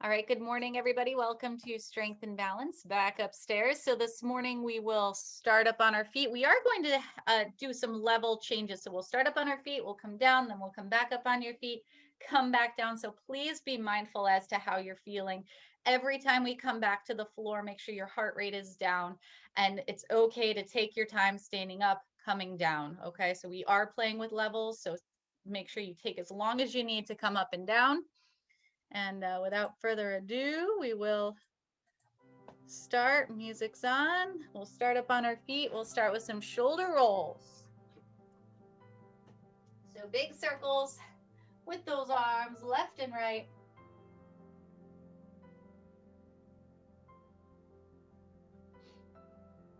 All right, good morning, everybody. Welcome to Strength and Balance back upstairs. So this morning we will start up on our feet. We are going to do some level changes. So we'll start up on our feet, we'll come down, then we'll come back up on your feet, come back down. So please be mindful as to how you're feeling. Every time we come back to the floor, make sure your heart rate is down, and it's okay to take your time standing up, coming down. Okay, so we are playing with levels. So make sure you take as long as you need to come up and down. And without further ado, we will start. Music's on. We'll start up on our feet. We'll start with some shoulder rolls. So big circles with those arms left and right.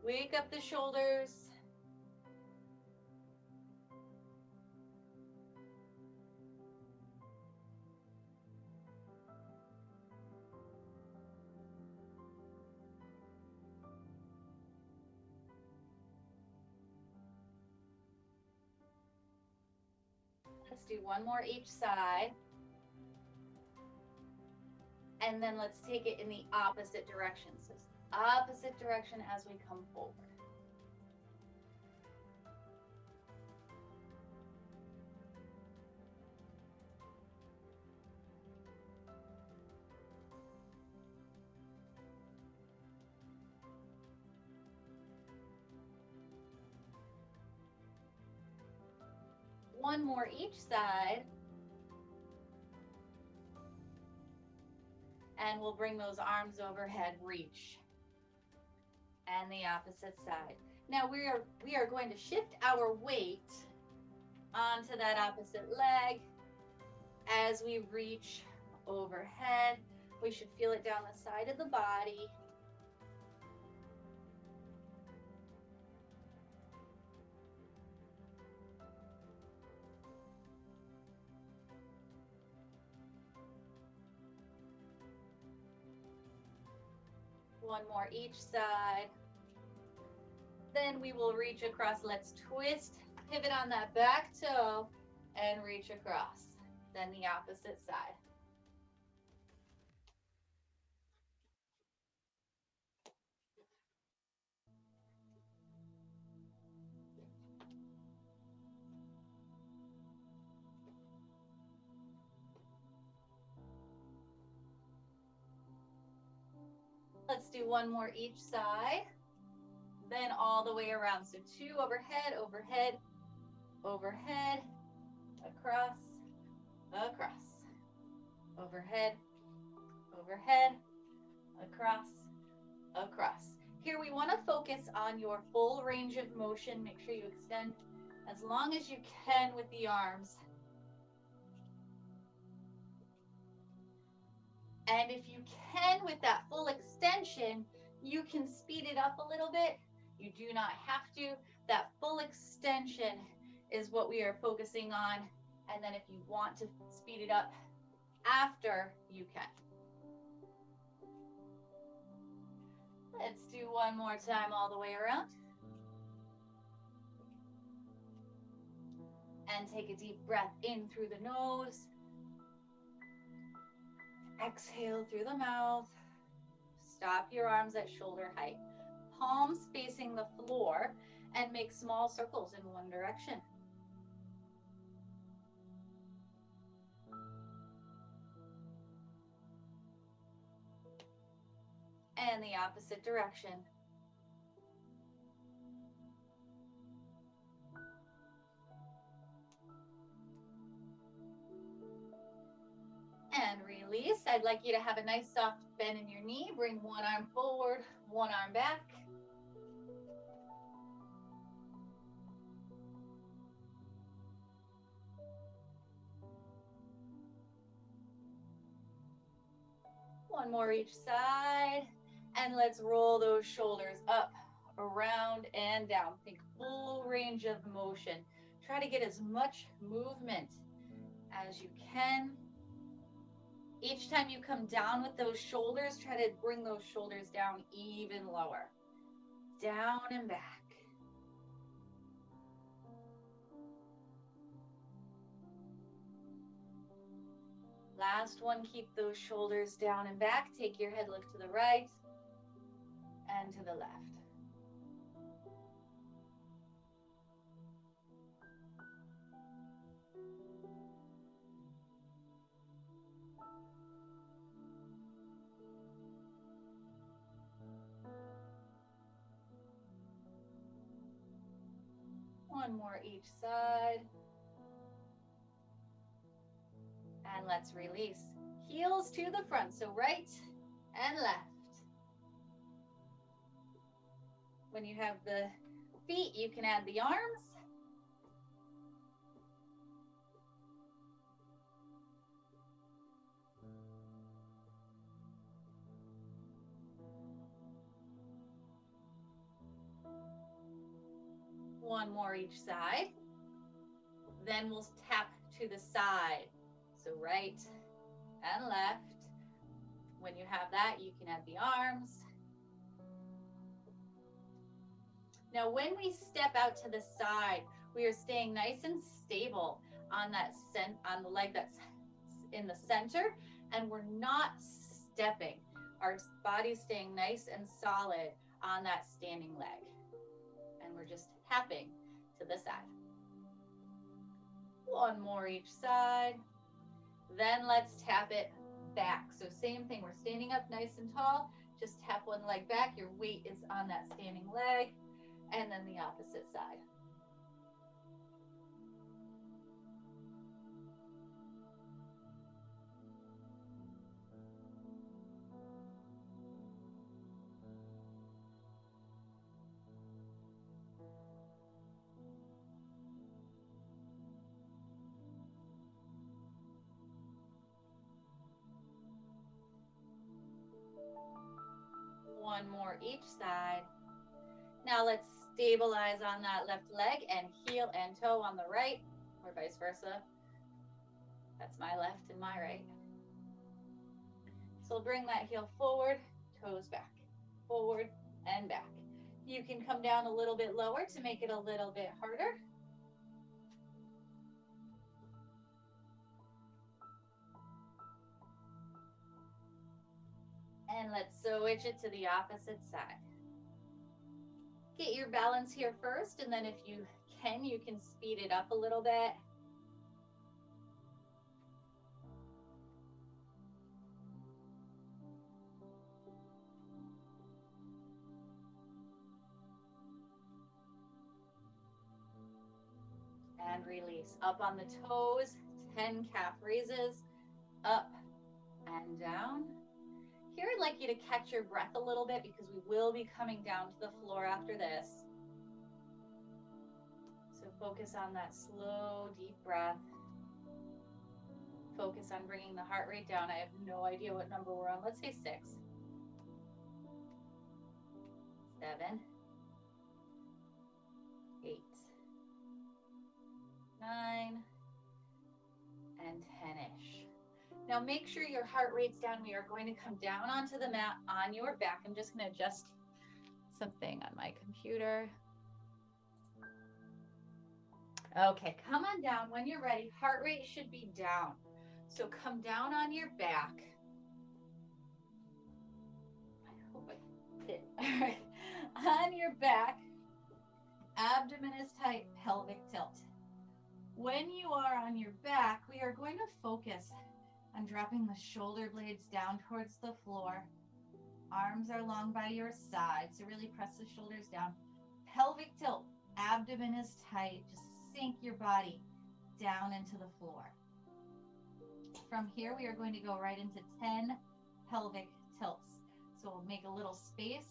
Wake up the shoulders. Let's do one more each side. And then let's take it in the opposite direction. So opposite direction as we come forward. One more each side. And we'll bring those arms overhead, reach. And the opposite side. Now we are going to shift our weight onto that opposite leg as we reach overhead. We should feel it down the side of the body. One more each side. Then we will reach across. Let's twist, pivot on that back toe and reach across. Then the opposite side. Let's do one more each side. Then all the way around. So two overhead, overhead, overhead, across, across, overhead, overhead, across, across. Here we want to focus on your full range of motion. Make sure you extend as long as you can with the arms. And if you can, with that full extension, you can speed it up a little bit. You do not have to. That full extension is what we are focusing on. And then if you want to speed it up after, you can. Let's do one more time all the way around. And take a deep breath in through the nose. Exhale through the mouth. Stop your arms at shoulder height. Palms facing the floor and make small circles in one direction. And the opposite direction. And release. I'd like you to have a nice soft bend in your knee. Bring one arm forward, one arm back. One more each side. And let's roll those shoulders up, around, and down. Think full range of motion. Try to get as much movement as you can. Each time you come down with those shoulders, try to bring those shoulders down even lower. Down and back. Last one, keep those shoulders down and back. Take your head lift to the right and to the left. One more each side. And let's release. Heels to the front, so right and left. When you have the feet, you can add the arms. One more each side. Then we'll tap to the side. So right and left. When you have that, you can add the arms. Now, when we step out to the side, we are staying nice and stable on that on the leg that's in the center, and we're not stepping. Our body's staying nice and solid on that standing leg. And we're just tapping to the side. One more each side. Then let's tap it back. So same thing, we're standing up nice and tall. Just tap one leg back. Your weight is on that standing leg. And then the opposite side. One more each side. Now let's stabilize on that left leg and heel and toe on the right, or vice versa. That's my left and my right. So bring that heel forward, toes back, forward and back. You can come down a little bit lower to make it a little bit harder. And let's switch it to the opposite side. Get your balance here first, and then if you can speed it up a little bit. And release. Up on the toes, 10 calf raises, up and down. Here I'd like you to catch your breath a little bit because we will be coming down to the floor after this. So focus on that slow, deep breath. Focus on bringing the heart rate down. I have no idea what number we're on. Let's say 6, 7, 8, 9, and 10-ish. Now make sure your heart rate's down. We are going to come down onto the mat on your back. I'm just going to adjust something on my computer. Okay, come on down when you're ready. Heart rate should be down. So come down on your back. I hope I did. All right. On your back, abdomen is tight, pelvic tilt. When you are on your back, we are going to focus on dropping the shoulder blades down towards the floor. Arms are long by your side, so really press the shoulders down. Pelvic tilt, abdomen is tight. Just sink your body down into the floor. From here, we are going to go right into 10 pelvic tilts. So we'll make a little space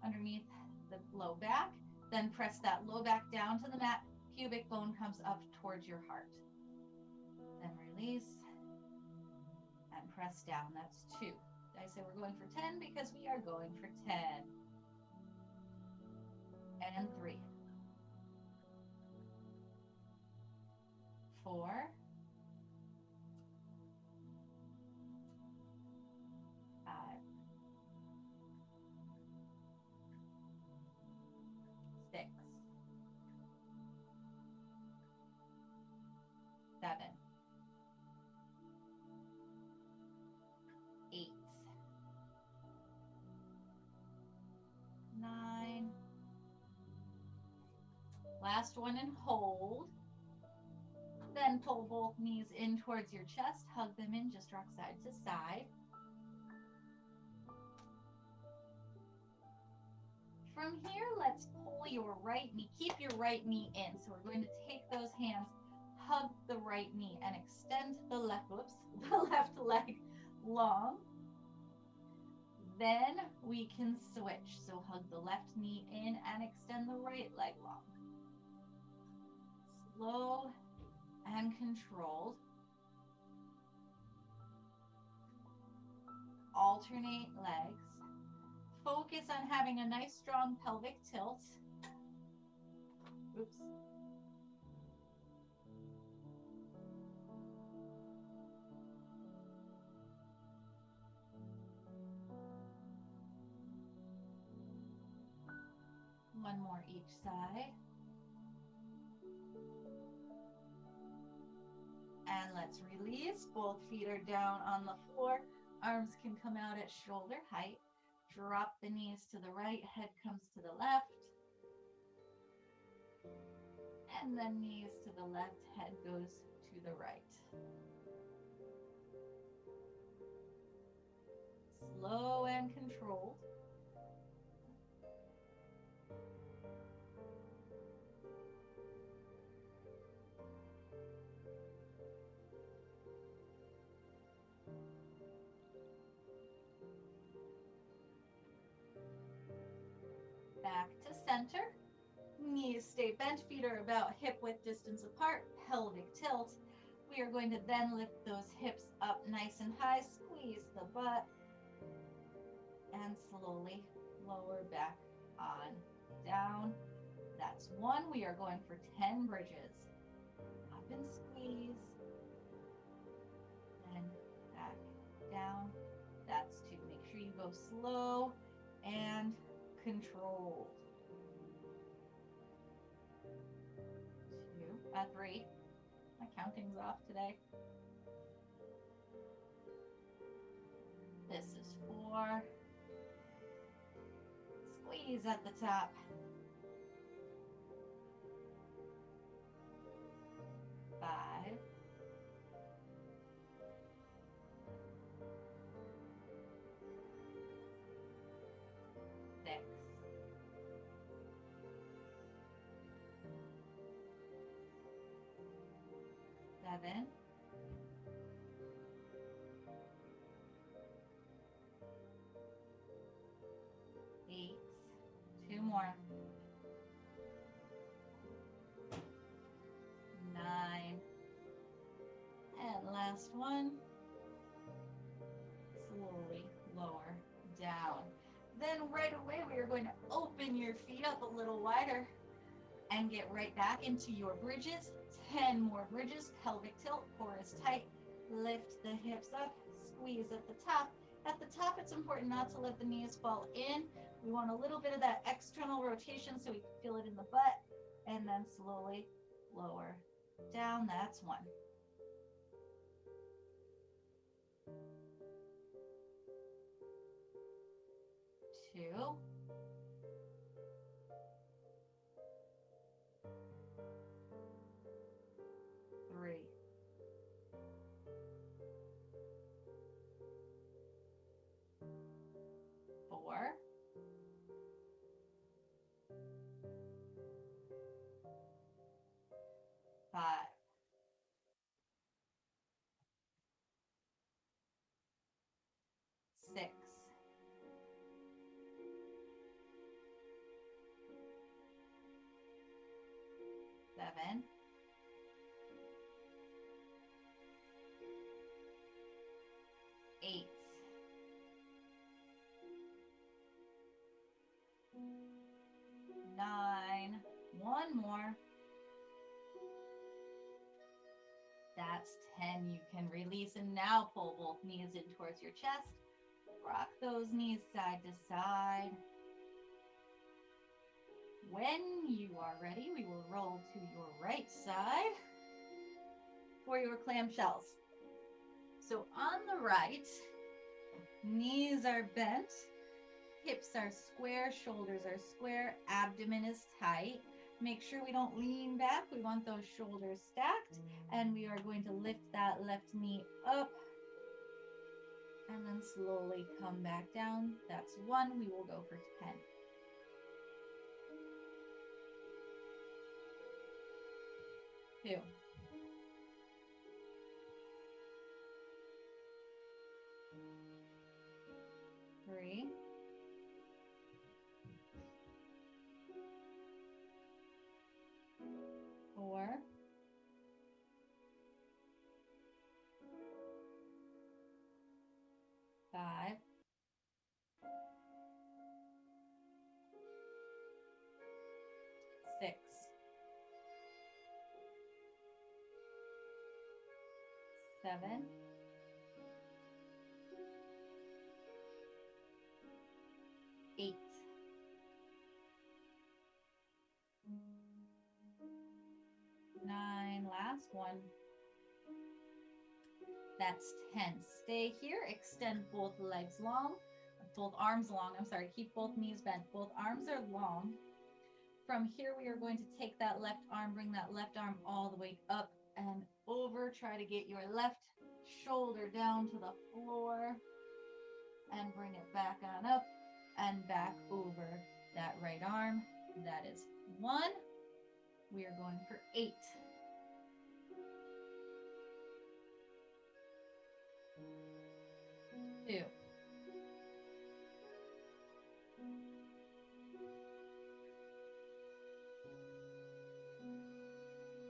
underneath the low back, then press that low back down to the mat. Pubic bone comes up towards your heart. Then release and press down. That's 2. Did I say we're going for 10? Because we are going for 10. And 3. 4. 5. 6. 7. last one and hold. Then pull both knees in towards your chest, hug them in, just rock side to side. From here, let's pull your right knee, keep your right knee in. So we're going to take those hands, hug the right knee and extend the left leg long. Then we can switch. So hug the left knee in and extend the right leg long. Slow and controlled. Alternate legs. Focus on having a nice strong pelvic tilt. Oops. One more each side. And let's release. Both feet are down on the floor. Arms can come out at shoulder height. Drop the knees to the right, head comes to the left. And then knees to the left, head goes to the right. Slow and controlled. Back to center. Knees stay bent, feet are about hip width distance apart, pelvic tilt. We are going to then lift those hips up nice and high, squeeze the butt, and slowly lower back on down. That's one. We are going for 10 bridges. Up and squeeze, and back down. That's two. Make sure you go slow and controlled. 3. My counting's off today. This is 4. Squeeze at the top. 5. 6. 7. 8. 2 more. 9. And last one. Slowly lower down. Then right away we are going to open your feet up a little wider and get right back into your bridges. 10 more bridges, pelvic tilt, core is tight. Lift the hips up, squeeze at the top. At the top, it's important not to let the knees fall in. We want a little bit of that external rotation so we can feel it in the butt. And then slowly lower down. That's 1. 2. 3. 4. 5. 6. 7. 8. 9. One more. That's 10. You can release and now pull both knees in towards your chest. Rock those knees side to side. When you are ready, we will roll to your right side for your clamshells. So on the right, knees are bent, hips are square, shoulders are square, abdomen is tight. Make sure we don't lean back. We want those shoulders stacked. And we are going to lift that left knee up. And then slowly come back down. That's 1. We will go for 10. 2. 3. 4. 5. 6. 7. 8. 9. Last one. That's 10. Stay here. Extend both legs long, both arms long. I'm sorry. Keep both knees bent. Both arms are long. From here, we are going to take that left arm, bring that left arm all the way up and over. Try to get your left shoulder down to the floor and bring it back on up and back over that right arm. That is 1. We are going for 8. 2.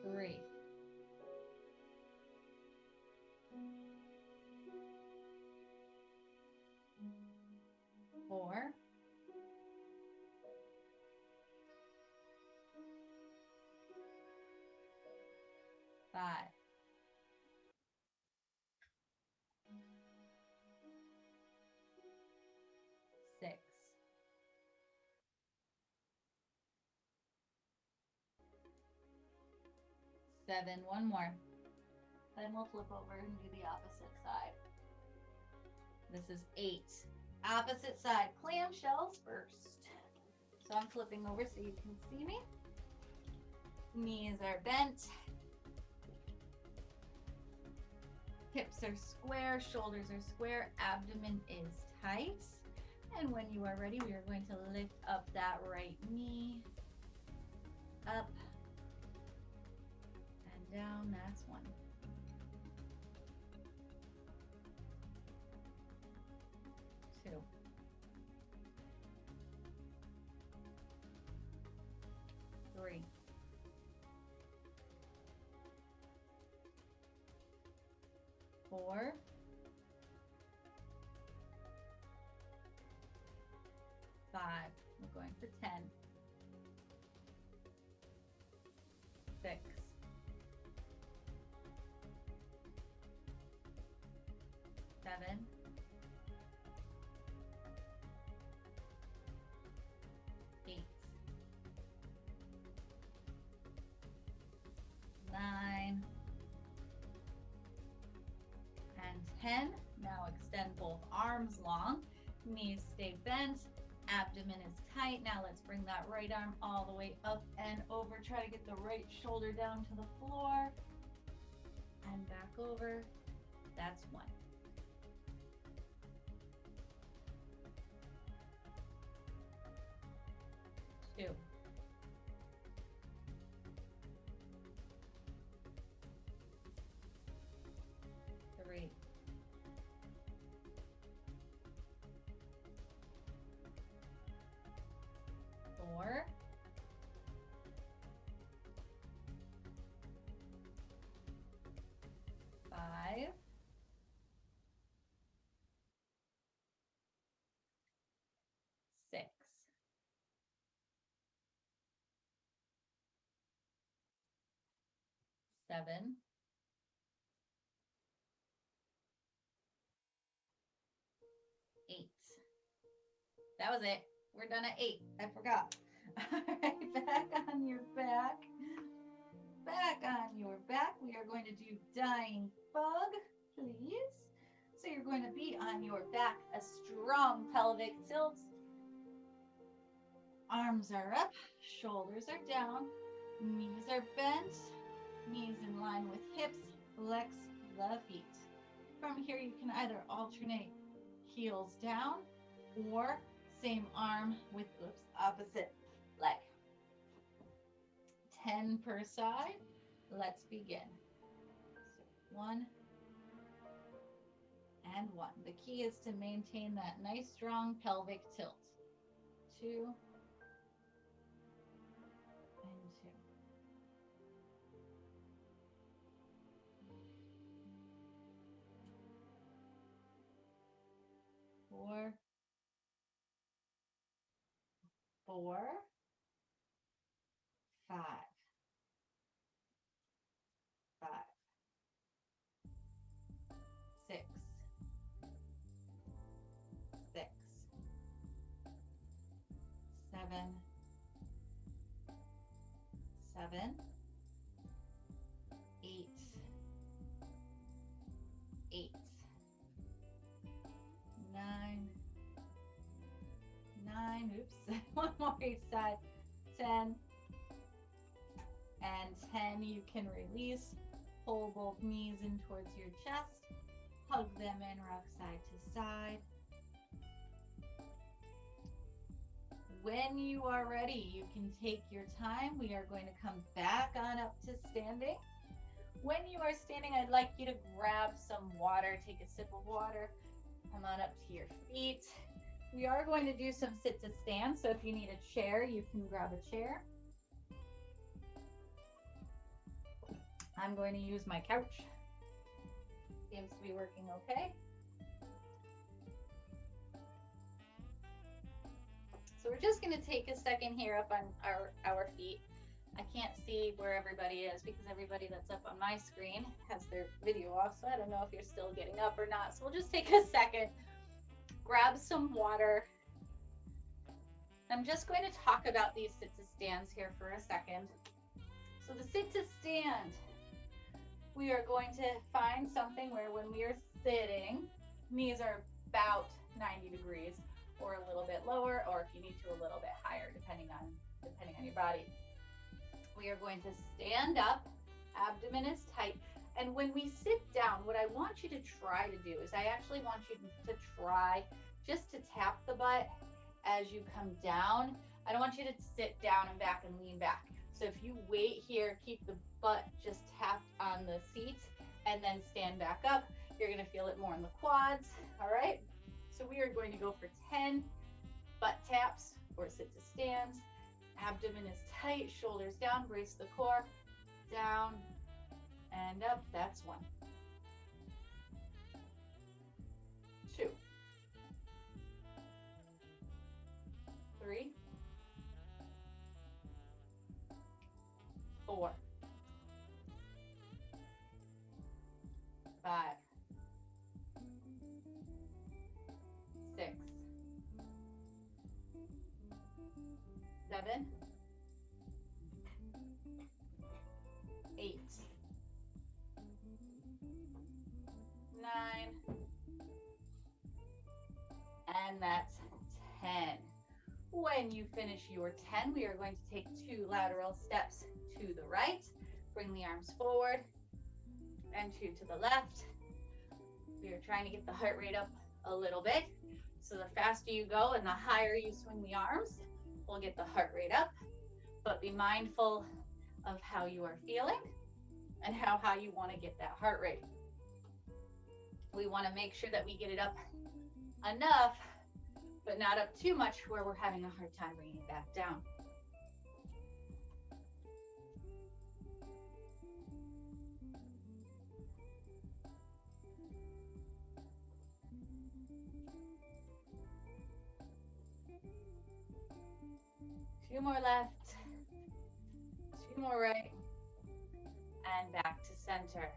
3. 4. 5. 6. 7. One more. Then we'll flip over and do the opposite side. This is 8. Opposite side. Clamshells first. So I'm flipping over so you can see me. Knees are bent. Hips are square, shoulders are square, abdomen is tight. And when you are ready, we are going to lift up that right knee. Up and down. That's 1. 2. 3. 4. 5. We're going for 10. 6. 7. 8. 9. And 10. Now extend both arms long. Knees stay bent. Abdomen is tight. Now let's bring that right arm all the way up and over. Try to get the right shoulder down to the floor and back over. That's 1. 2. 3. 4. 5. 6. 7. 8. That was it. We're done at 8. I forgot. All right, back on your back. Back on your back. We are going to do dying bug, please. So you're going to be on your back, a strong pelvic tilt. Arms are up, shoulders are down, knees are bent, knees in line with hips, flex the feet. From here, you can either alternate heels down or same arm with, oops, opposite leg. 10 per side. Let's begin. So 1 and 1. The key is to maintain that nice strong pelvic tilt. 2 and 2. 4, 4, 5, 5, 6, 6, 7, 7, 8, 8, 9, 9, oops, one more each side, 10, and 10. You can release, pull both knees in towards your chest, hug them in, rock side to side. When you are ready, you can take your time. We are going to come back on up to standing. When you are standing, I'd like you to grab some water, take a sip of water, come on up to your feet. We are going to do some sit to stand, so if you need a chair, you can grab a chair. I'm going to use my couch. Seems to be working okay. So we're just going to take a second here up on our feet. I can't see where everybody is because everybody that's up on my screen has their video off, so I don't know if you're still getting up or not. So we'll just take a second, grab some water. I'm just going to talk about these sit to stands here for a second. So the sit to stand, we are going to find something where when we are sitting, knees are about 90 degrees or a little bit lower, or if you need to, a little bit higher, depending on your body. We are going to stand up, abdomen is tight, and when we sit down, what I want you to try to do is I actually want you to try just to tap the butt as you come down. I don't want you to sit down and back and lean back. So if you wait here, keep the butt just tapped on the seat and then stand back up, you're gonna feel it more in the quads, all right? So we are going to go for 10 butt taps or sit to stands. Abdomen is tight, shoulders down, brace the core, down and up. That's 1. 2. 3. 4. 5. 6. 7. 8. 9. And that's 10. When you finish your 10, we are going to take 2 lateral steps to the right. Bring the arms forward and 2 to the left. We are trying to get the heart rate up a little bit. So the faster you go and the higher you swing the arms, we'll get the heart rate up. But be mindful of how you are feeling and how high you want to get that heart rate. We want to make sure that we get it up enough, but not up too much where we're having a hard time bringing it back down. Two more left, 2 more right, and back to center.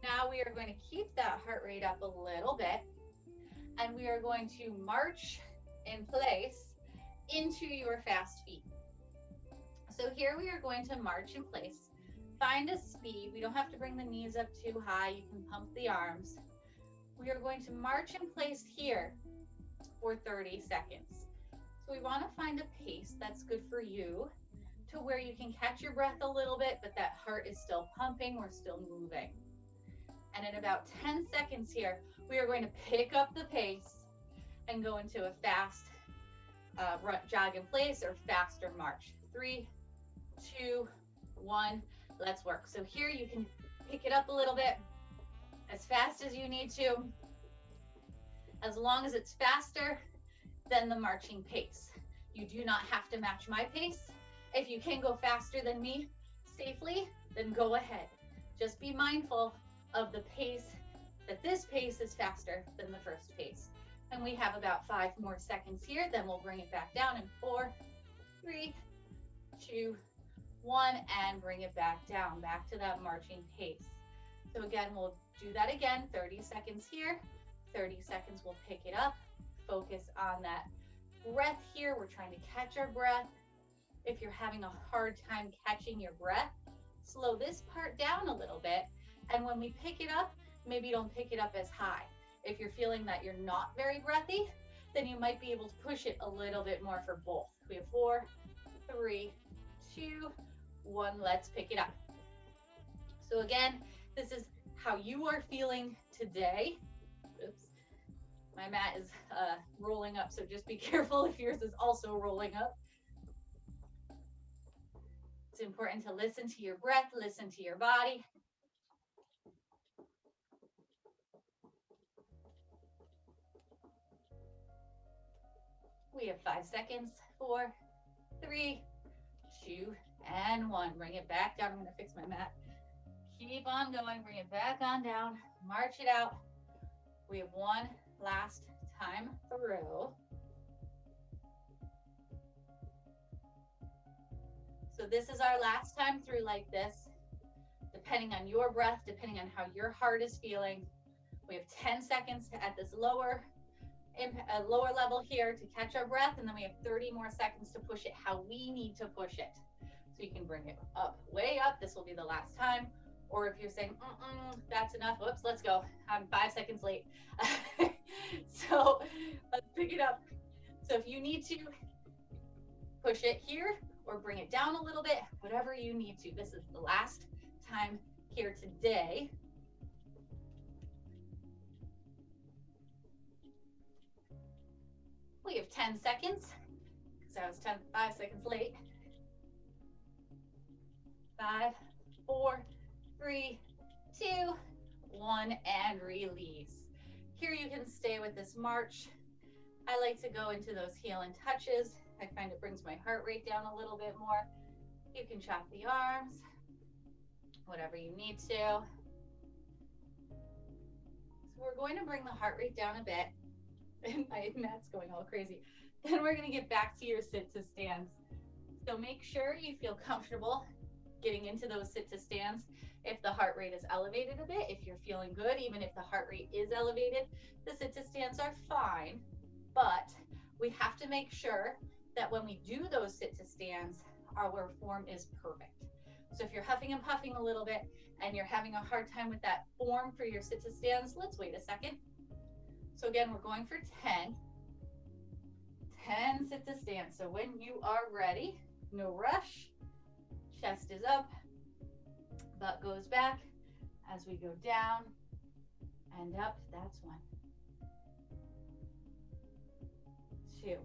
Now we are going to keep that heart rate up a little bit, and we are going to march in place into your fast feet. So here we are going to march in place. Find a speed. We don't have to bring the knees up too high. You can pump the arms. We are going to march in place here for 30 seconds. So we want to find a pace that's good for you to where you can catch your breath a little bit, but that heart is still pumping, we're still moving. And in about 10 seconds here, we are going to pick up the pace and go into a fast jog in place or faster march. 3, 2, 1, let's work. So here you can pick it up a little bit as fast as you need to, as long as it's faster than the marching pace. You do not have to match my pace. If you can go faster than me safely, then go ahead. Just be mindful of the pace, that this pace is faster than the first pace. And we have about 5 more seconds here, then we'll bring it back down in 4, 3, 2, 1, and bring it back down, back to that marching pace. So again, we'll do that again, 30 seconds here, 30 seconds, we'll pick it up, focus on that breath here. We're trying to catch our breath. If you're having a hard time catching your breath, slow this part down a little bit. And when we pick it up, maybe don't pick it up as high. If you're feeling that you're not very breathy, then you might be able to push it a little bit more for both. We have 4, 3, 2, 1. Let's pick it up. So again, this is how you are feeling today. Oops. My mat is rolling up, so just be careful if yours is also rolling up. It's important to listen to your breath, listen to your body. We have 5 seconds. 4, 3, 2, and 1. Bring it back down. I'm going to fix my mat. Keep on going. Bring it back on down. March it out. We have one last time through. So this is our last time through like this. Depending on your breath, depending on how your heart is feeling. We have 10 seconds at this lower level here to catch our breath, and then we have 30 more seconds to push it how we need to push it. So you can bring it up, way up. This will be the last time. Or if you're saying, that's enough, whoops, let's go. I'm 5 seconds late. So let's pick it up. So if you need to push it here or bring it down a little bit, whatever you need to. This is the last time here today. We have 10 seconds because I was 5 seconds late. 5, 4, 3, 2, 1, and release. Here you can stay with this march. I like to go into those heel and touches. I find it brings my heart rate down a little bit more. You can chop the arms, whatever you need to. So we're going to bring the heart rate down a bit. And my mat's going all crazy. Then we're going to get back to your sit to stands. So make sure you feel comfortable getting into those sit to stands. If the heart rate is elevated a bit, if you're feeling good, even if the heart rate is elevated, the sit to stands are fine. But we have to make sure that when we do those sit to stands, our form is perfect. So if you're huffing and puffing a little bit and you're having a hard time with that form for your sit to stands, let's wait a second. So again, we're going for 10 sit to stands. So when you are ready, no rush, chest is up, butt goes back as we go down and up. That's 1, 2,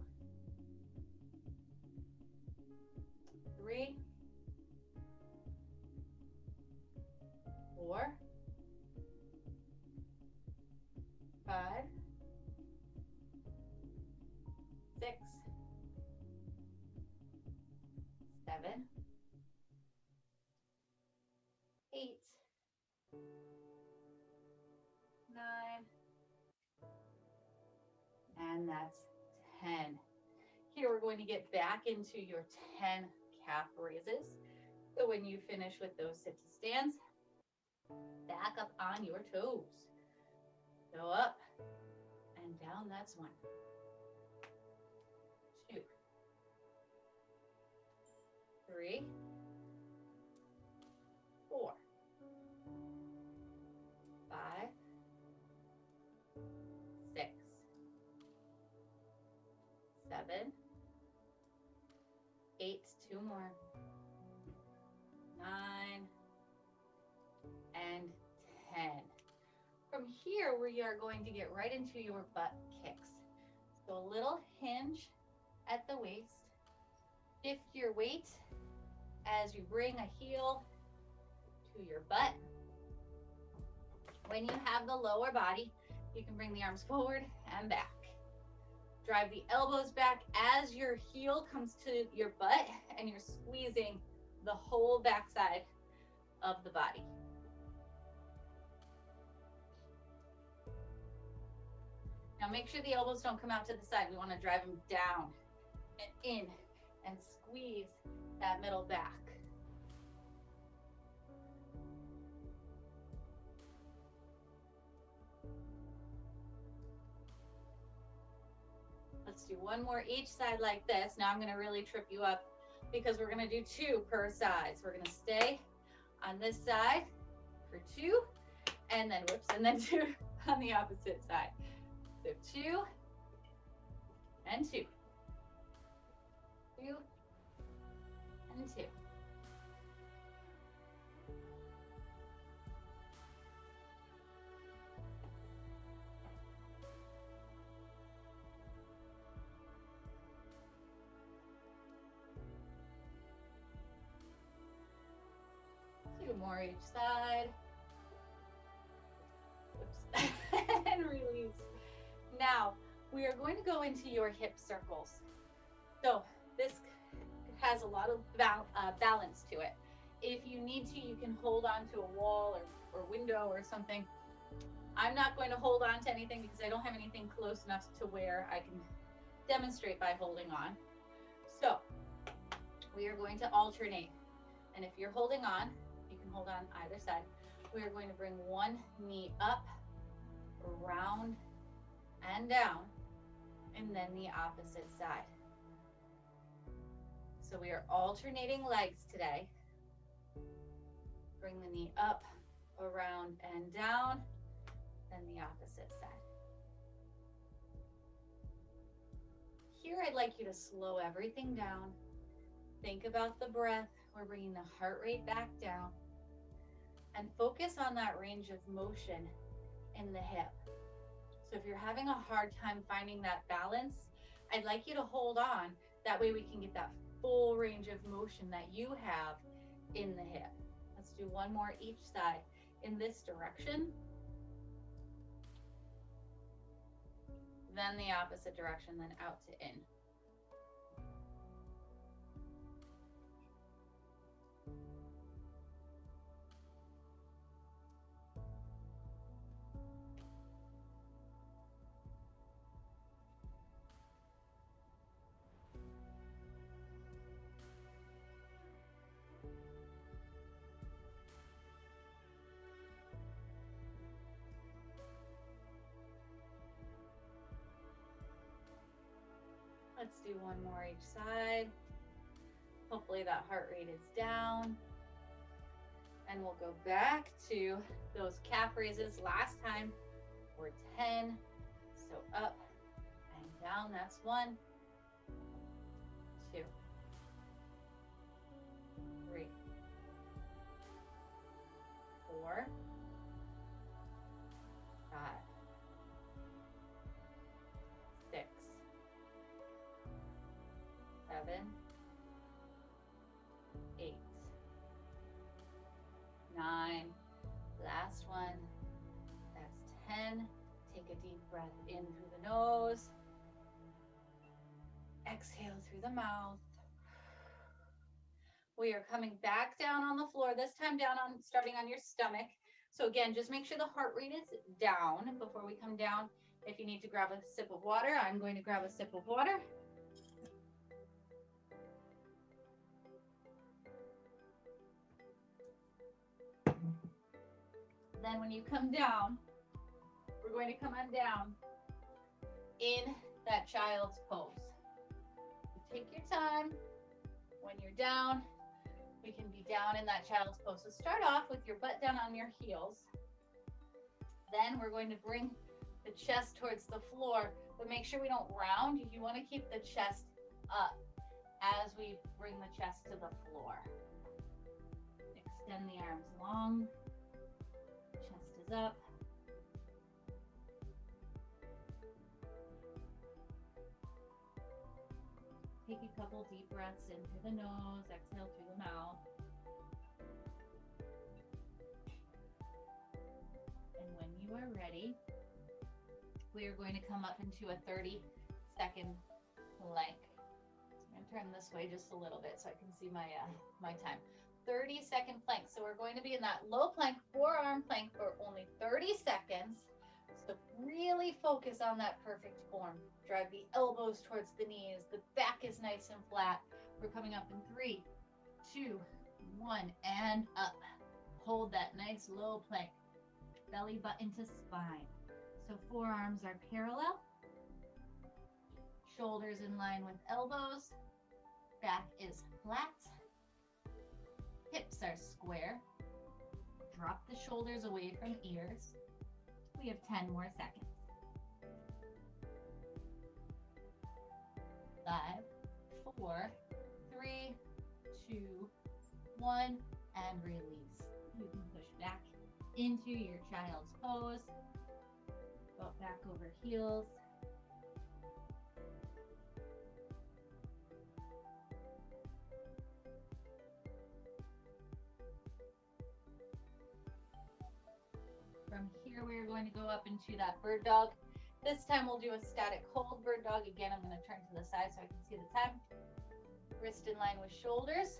3, 4, 5, 6, 7, 8, 9, and that's 10. Here we're going to get back into your 10 calf raises. So when you finish with those sit to stands, back up on your toes. Go up and down, that's 1, 2, 3, 4, 5, 6, 7, 2 more. 9 and 10. From here, we are going to get right into your butt kicks. So a little hinge at the waist. Shift your weight as you bring a heel to your butt. When you have the lower body, you can bring the arms forward and back. Drive the elbows back as your heel comes to your butt and you're squeezing the whole backside of the body. Now make sure the elbows don't come out to the side. We want to drive them down and in and squeeze that middle back. Let's do one more each side like this. Now I'm going to really trip you up because we're going to do 2 per side. So we're going to stay on this side for 2 and then whoops, and then 2 on the opposite side. So 2 and 2. 2 and 2. More each side. Oops. And release. Now we are going to go into your hip circles. So this has a lot of balance to it. If you need to, you can hold on to a wall or window or something. I'm not going to hold on to anything because I don't have anything close enough to where I can demonstrate by holding on. So we are going to alternate. And if you're holding on, you can hold on either side. We are going to bring one knee up, around, and down, and then the opposite side. So we are alternating legs today. Bring the knee up, around, and down, then the opposite side. Here I'd like you to slow everything down. Think about the breath. We're bringing the heart rate back down. And focus on that range of motion in the hip. So if you're having a hard time finding that balance, I'd like you to hold on. That way we can get that full range of motion that you have in the hip. Let's do one more each side in this direction. Then the opposite direction, then out to in. Let's do one more each side. Hopefully that heart rate is down. And we'll go back to those calf raises. Last time were 10. So up and down, that's 1, 2, 3, 4, 5, 6, 7, 8, 9, last one, that's 10. Take a deep breath in through the nose, exhale through the mouth. We are coming back down on the floor, this time down on, starting on your stomach. So again, just make sure the heart rate is down before we come down. If you need to grab a sip of water, I'm going to grab a sip of water. Then when you come down, we're going to come on down in that child's pose. Take your time. When you're down, we can be down in that child's pose. So start off with your butt down on your heels. Then we're going to bring the chest towards the floor, but make sure we don't round. You want to keep the chest up as we bring the chest to the floor. Extend the arms long, chest is up. Take a couple deep breaths in through the nose, exhale through the mouth. And when you are ready, we are going to come up into a 30-second plank. So I'm going to turn this way just a little bit so I can see my time. 30-second plank. So we're going to be in that low plank, forearm plank for only 30 seconds. So really focus on that perfect form. Drive the elbows towards the knees. The back is nice and flat. We're coming up in 3, 2, 1, and up. Hold that nice low plank. Belly button to spine. So forearms are parallel. Shoulders in line with elbows. Back is flat. Hips are square. Drop the shoulders away from ears. We have 10 more seconds. 5, 4, 3, 2, 1, and release. You can push back into your child's pose. Go back over heels. From here, we're going to go up into that bird dog. This time we'll do a static hold bird dog. Again, I'm going to turn to the side so I can see the time. Wrist in line with shoulders,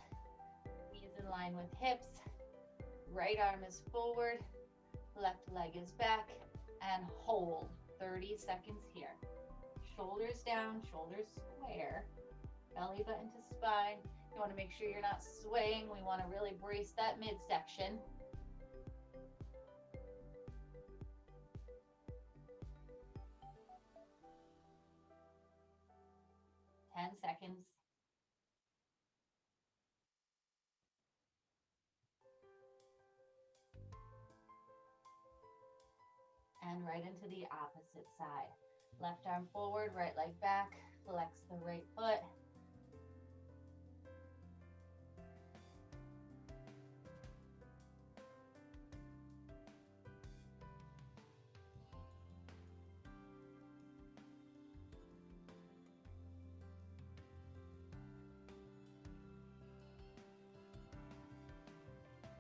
knees in line with hips. Right arm is forward, left leg is back, and hold 30 seconds here. Shoulders down, shoulders square, belly button to spine. You want to make sure you're not swaying. We want to really brace that midsection. 10 seconds. And right into the opposite side. Left arm forward, right leg back, flex the right foot.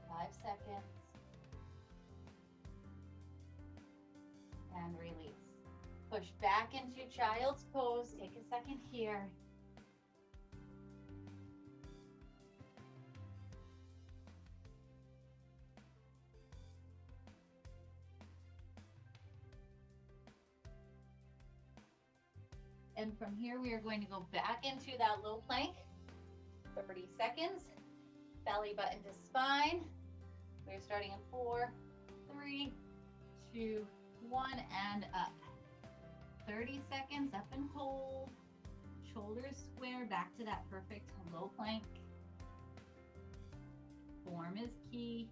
Five seconds. And release. Push back into child's pose. Take a second here. And from here, we are going to go back into that low plank. 30 seconds. Belly button to spine. We're starting in 4, 3, 2, 1, and up. 30 seconds, up and hold. Shoulders square, back to that perfect low plank. Form is key.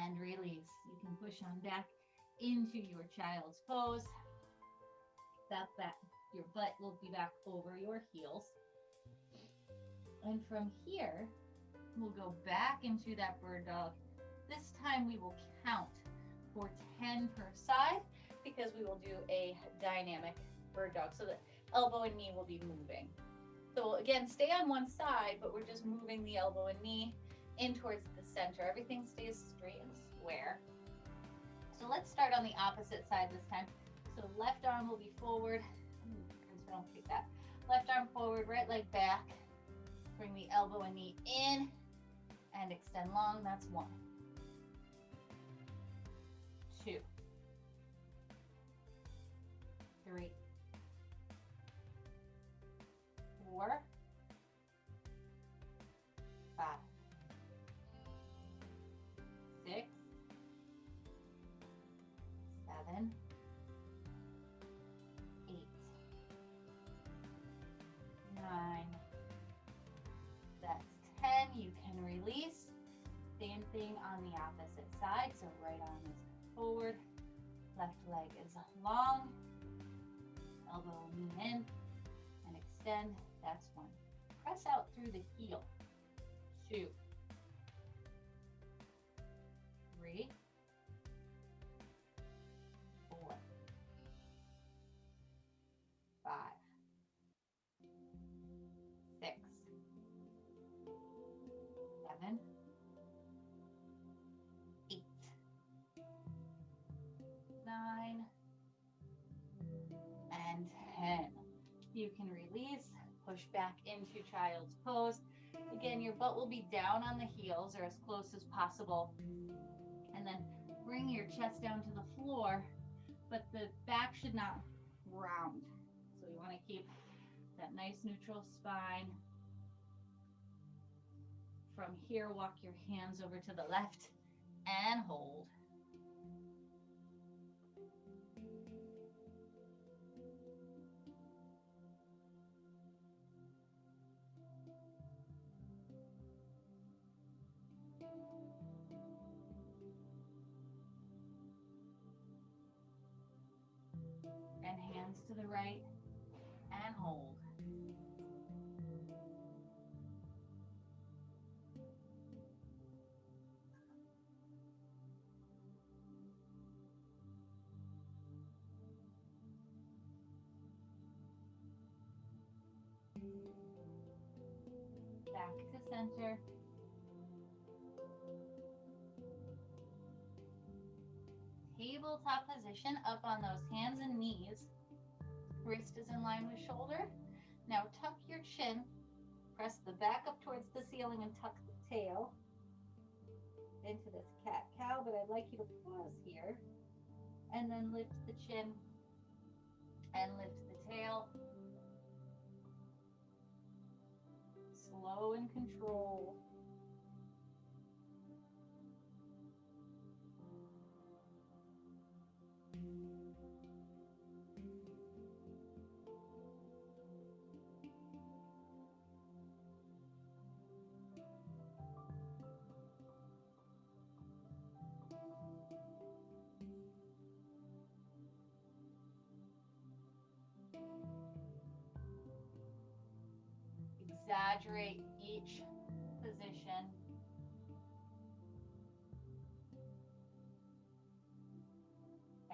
And release. You can push on back into your child's pose. Your butt will be back over your heels. And from here, we'll go back into that bird dog. This time we will count for 10 per side because we will do a dynamic bird dog. So the elbow and knee will be moving. So again, stay on one side, but we're just moving the elbow and knee in towards the center. Everything stays straight and square. So let's start on the opposite side this time. So left arm will be forward. Don't kick that. Left arm forward, right leg back. Bring the elbow and knee in and extend long. That's 1, 2, 3, 4, 5, 6, 7, 8, side. So right arm is forward, left leg is long, elbow lean in and extend. That's 1. Press out through the heel. 2, 3, 4, 5, 6, 7, 8, 9, and 10. You can release, push back into child's pose. Again, your butt will be down on the heels or as close as possible. And then bring your chest down to the floor, but the back should not round. So you want to keep that nice neutral spine. From here, walk your hands over to the left and hold. And hands to the right and hold. Back to center. Tabletop position, up on those hands and knees. Wrist is in line with shoulder. Now tuck your chin. Press the back up towards the ceiling and tuck the tail into this cat-cow, but I'd like you to pause here and then lift the chin and lift the tail. Slow and controlled. Exaggerate each position.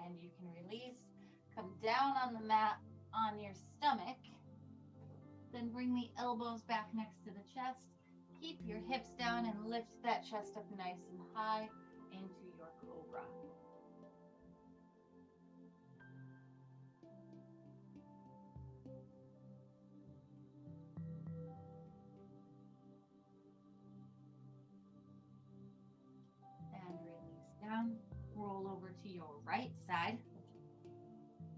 And you can release. Come down on the mat on your stomach. Then bring the elbows back next to the chest. Keep your hips down and lift that chest up nice and high into your cobra. And release down. Roll over to your right side.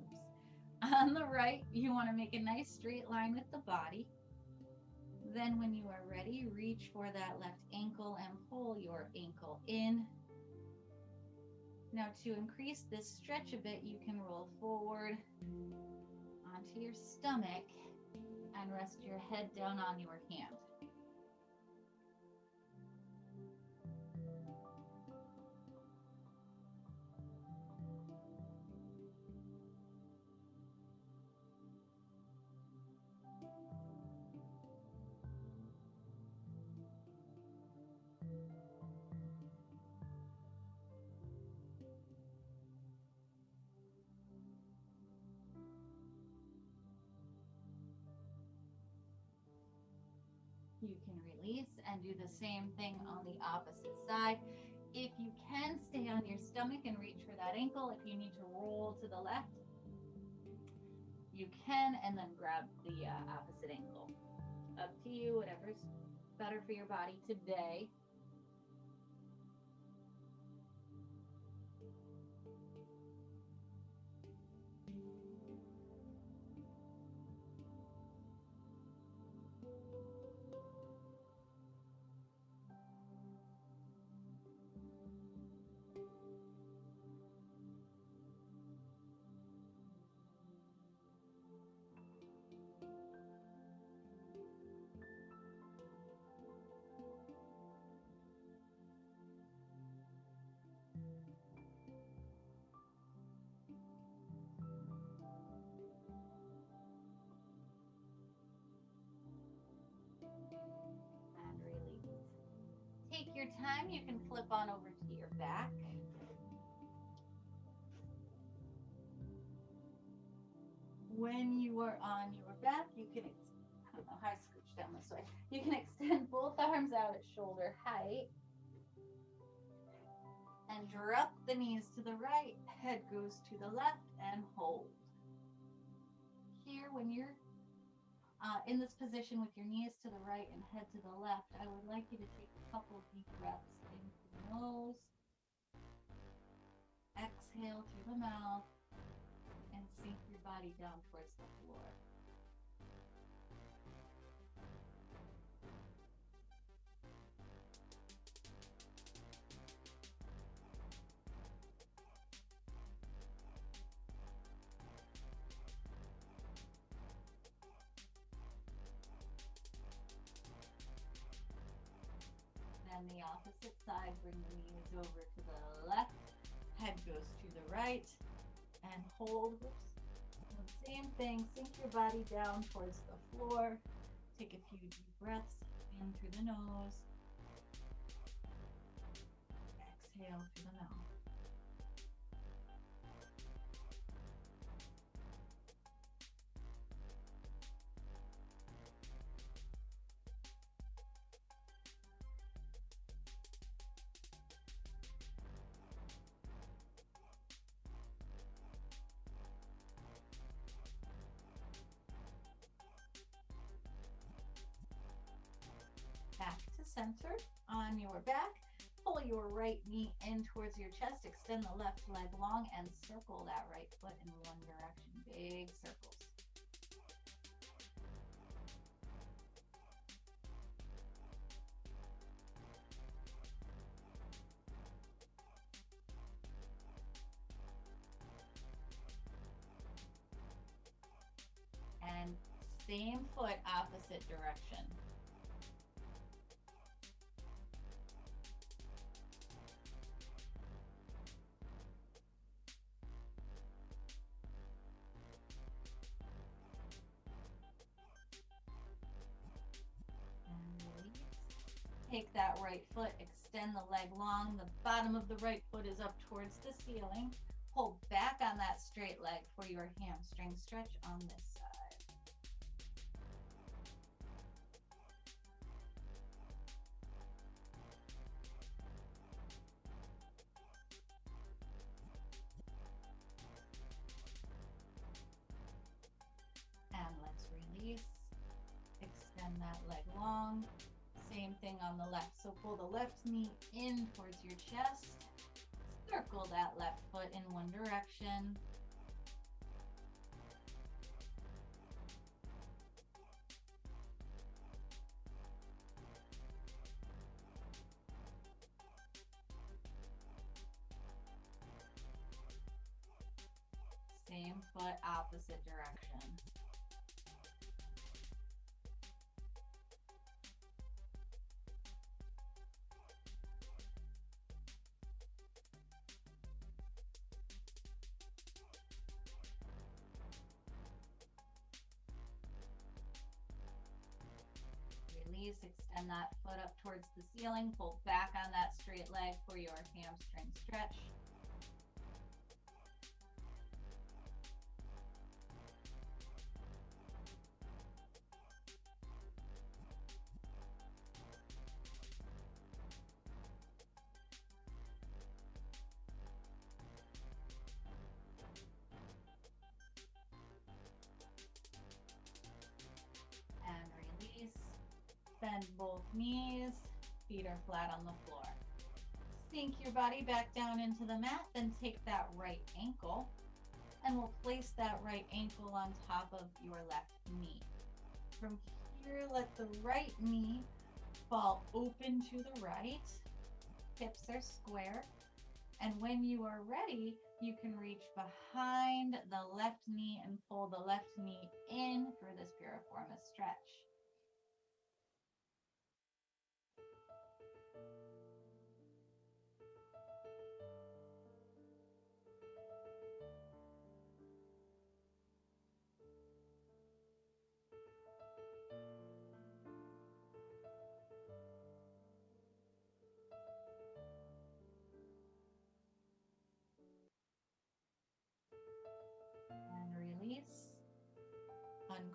Oops. On the right, you want to make a nice straight line with the body. Then when you are ready, reach for that left ankle and pull your ankle in. Now to increase this stretch a bit, you can roll forward onto your stomach and rest your head down on your hand. You can release and do the same thing on the opposite side. If you can, stay on your stomach and reach for that ankle. If you need to roll to the left, you can, and then grab the opposite ankle. Up to you, whatever's better for your body today. your time, you can flip on over to your back. When you are on your back, you can, I don't know how I scooch down this way. You can extend both arms out at shoulder height and drop the knees to the right, head goes to the left and hold. Here, when you're in this position with your knees to the right and head to the left, I would like you to take a couple deep breaths in through the nose, exhale through the mouth, and sink your body down towards the floor. Then the opposite side, bring the knees over to the left, head goes to the right, and hold. And same thing, sink your body down towards the floor. Take a few deep breaths in through the nose. Exhale through the mouth. Back to center on your back. Pull your right knee in towards your chest. Extend the left leg long and circle that right foot in one direction. Big circles. And same foot, opposite direction. Take that right foot, extend the leg long. The bottom of the right foot is up towards the ceiling. Pull back on that straight leg for your hamstring stretch on this side. And let's release. Extend that leg long. Same thing on the left. So pull the left knee in towards your chest. Circle that left foot in one direction. Same foot, opposite direction. Release, extend that foot up towards the ceiling. Pull back on that straight leg for your hamstring stretch. And release. Bend both knees, feet are flat on the floor. Sink your body back down into the mat, then take that right ankle and we'll place that right ankle on top of your left knee. From here, let the right knee fall open to the right. Hips are square. And when you are ready, you can reach behind the left knee and pull the left knee in for this piriformis stretch.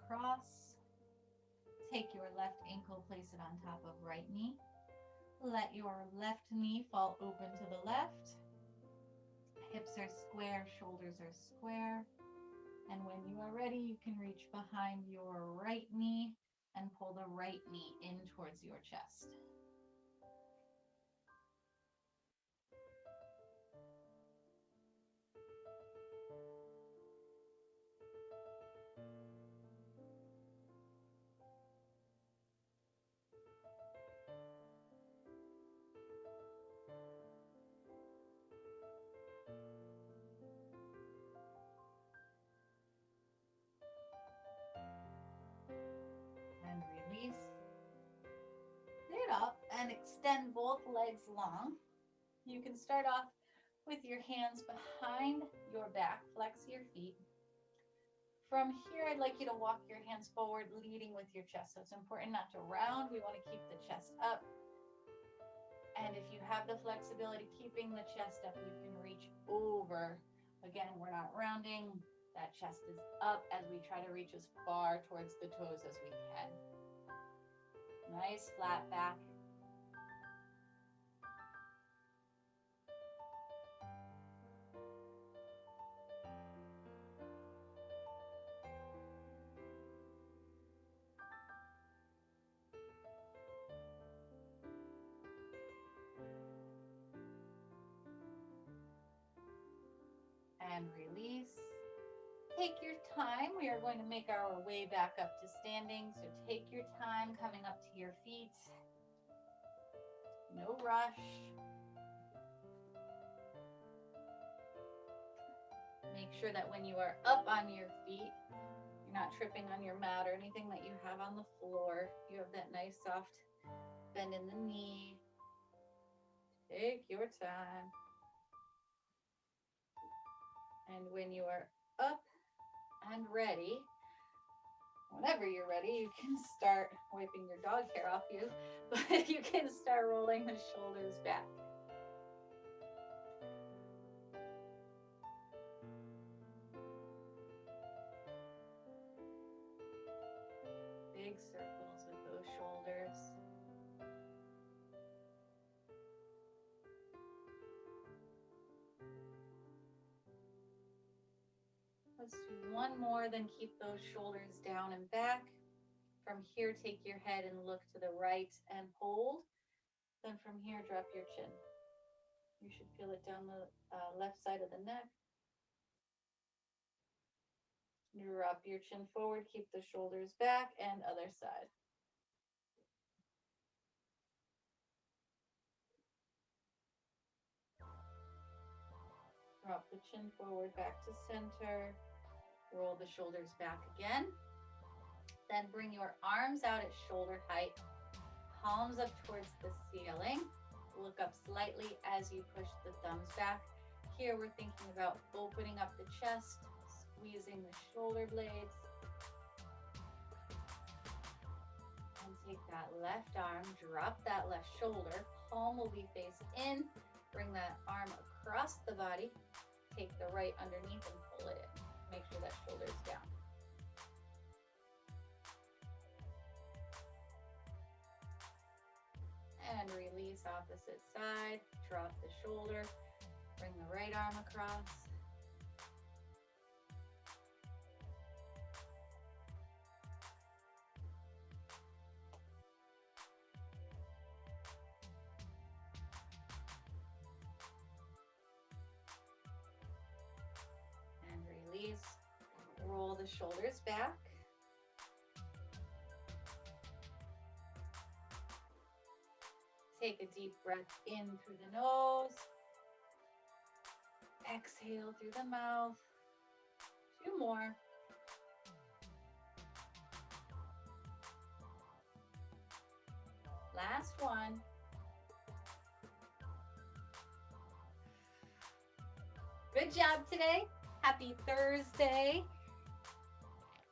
across. Take your left ankle, place it on top of right knee. Let your left knee fall open to the left. Hips are square, shoulders are square. And when you are ready, you can reach behind your right knee and pull the right knee in towards your chest. And release. Sit up and extend both legs long. You can start off with your hands behind your back, flex your feet. From here, I'd like you to walk your hands forward, leading with your chest. So it's important not to round. We want to keep the chest up. And if you have the flexibility, keeping the chest up, you can reach over. Again, we're not rounding. That chest is up as we try to reach as far towards the toes as we can. Nice flat back. And release. Take your time. We are going to make our way back up to standing. So take your time coming up to your feet. No rush. Make sure that when you are up on your feet, you're not tripping on your mat or anything that you have on the floor. You have that nice soft bend in the knee. Take your time. And when you are up and ready, whenever you're ready, you can start wiping your dog hair off you, but you can start rolling the shoulders back. Big circles with those shoulders. Let's do one more, then keep those shoulders down and back. From here, take your head and look to the right and hold. Then from here, drop your chin. You should feel it down the left side of the neck. Drop your chin forward, keep the shoulders back, and other side. Drop the chin forward, back to center. Roll the shoulders back again. Then bring your arms out at shoulder height, palms up towards the ceiling. Look up slightly as you push the thumbs back. Here we're thinking about opening up the chest, squeezing the shoulder blades. And take that left arm, drop that left shoulder, palm will be face in. Bring that arm across the body. Take the right underneath and pull it in. Make sure that shoulder is down. And release opposite side. Drop the shoulder. Bring the right arm across. And release. Roll the shoulders back. Take a deep breath in through the nose. Exhale through the mouth. 2 more. Last one. Good job today. Happy Thursday.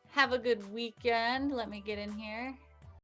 Have a good weekend. Let me get in here.